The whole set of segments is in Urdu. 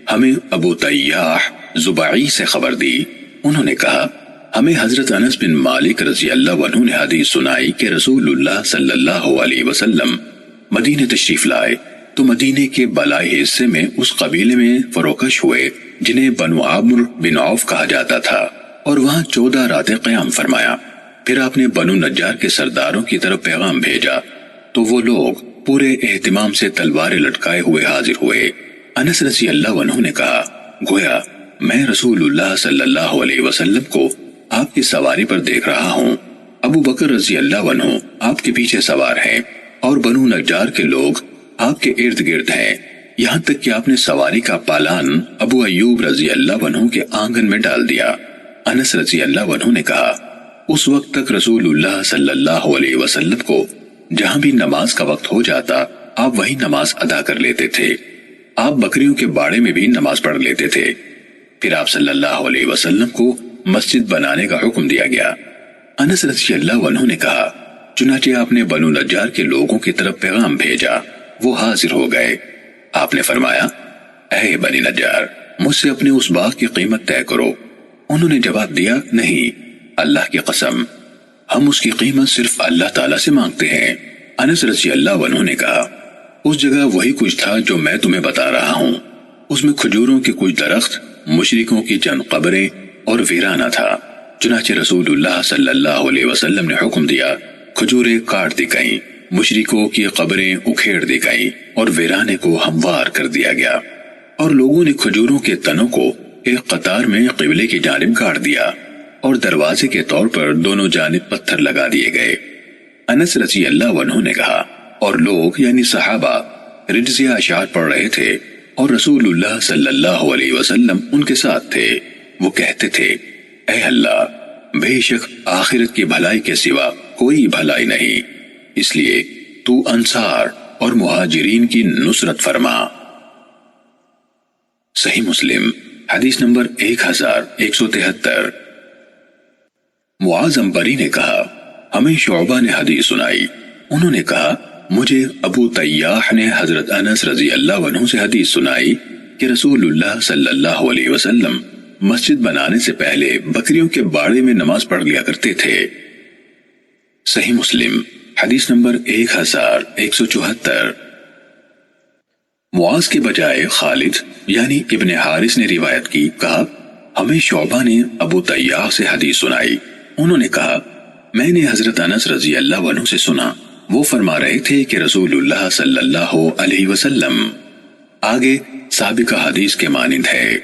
ہمیں ابو طیاح زبعی سے خبر دی، انہوں نے کہا ہمیں حضرت انس بن مالک رضی اللہ عنہ نے حدیث سنائی کہ رسول اللہ صلی اللہ علیہ وسلم مدینے تشریف لائے تو مدینے کے بالائی حصے میں اس قبیلے میں فروکش ہوئے جنہیں بنو عامر بن عوف کہا جاتا تھا، اور وہاں 14 راتیں قیام فرمایا۔ پھر آپ نے بنو نجار کے سرداروں کی طرف پیغام بھیجا تو وہ لوگ پورے اہتمام سے تلواریں لٹکائے ہوئے حاضر ہوئے۔ انس رضی اللہ عنہ نے کہا گویا میں رسول اللہ صلی اللہ علیہ وسلم کو آپ کی سواری پر دیکھ رہا ہوں، ابو بکر رضی اللہ عنہ آپ کے پیچھے سوار ہیں اور بنو نجار کے لوگ آپ کے ارد گرد ہیں، یہاں تک کہ آپ نے سواری کا پالان ابو ایوب رضی اللہ عنہ کے آنگن میں ڈال دیا۔ انس رضی اللہ عنہ نے کہا اس وقت تک رسول اللہ صلی اللہ علیہ وسلم کو جہاں بھی نماز کا وقت ہو جاتا آپ وہی نماز ادا کر لیتے تھے، آپ بکریوں کے باڑے میں بھی نماز پڑھ لیتے تھے۔ پھر آپ صلی اللہ علیہ وسلم کو مسجد بنانے کا حکم دیا گیا۔ انس رضی اللہ عنہ نے کہا چنانچہ آپ نے بنو نجار کے لوگوں کی طرف پیغام بھیجا، وہ حاضر ہو گئے۔ آپ نے فرمایا اے بنی نجار مجھ سے اپنے اس باغ کی قیمت طے کرو۔ انہوں نے جواب دیا نہیں، اللہ کی قسم ہم اس کی قیمت صرف اللہ تعالیٰ سے مانگتے ہیں۔ انس رضی اللہ عنہ نے کہا اس جگہ وہی کچھ تھا جو میں تمہیں بتا رہا ہوں، اس میں کھجوروں کے کچھ درخت، مشرکوں کی چند قبریں اور ویرانہ تھا۔ چنانچہ رسول اللہ صلی اللہ علیہ وسلم نے حکم دیا کھجوریں کاٹ دی گئیں، مشرکوں کی قبریں اکھیڑ دی گئیں اور ویرانے کو ہموار کر دیا گیا، اور لوگوں نے کھجوروں کے تنوں کو ایک قطار میں قبلے کی جانب گاڑ دیا اور دروازے کے طور پر دونوں جانب پتھر لگا دیے گئے۔ انس رضی اللہ عنہ نے کہا اور لوگ یعنی صحابہ رجزیہ اشعار پڑھ رہے تھے اور رسول اللہ صلی اللہ علیہ وسلم ان کے ساتھ تھے، وہ کہتے تھے اے اللہ بے شک آخرت کی بھلائی کے سوا کوئی بھلائی نہیں، اس لیے تو انصار اور مہاجرین کی نصرت فرما۔ صحیح مسلم حدیث نمبر 1173۔ معاذ عنبری نے کہا ہمیں شعبہ نے حدیث سنائی، انہوں نے کہا مجھے ابو طیاح نے حضرت انس رضی اللہ عنہ سے حدیث سنائی کہ رسول اللہ صلی اللہ علیہ وسلم مسجد بنانے سے پہلے بکریوں کے باڑے میں نماز پڑھ لیا کرتے تھے۔ صحیح مسلم حدیث نمبر 1174۔ معاذ کے بجائے خالد یعنی ابن حارث نے روایت کی، کہا ہمیں شعبہ نے ابو طیاح سے حدیث سنائی، انہوں نے کہا میں نے حضرت انس رضی اللہ عنہ سے سنا، وہ فرما رہے تھے کہ رسول اللہ صلی اللہ علیہ وسلم آگے سابقہ حدیث کے مانند ہے۔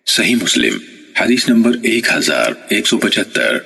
صحیح مسلم حدیث نمبر 1175۔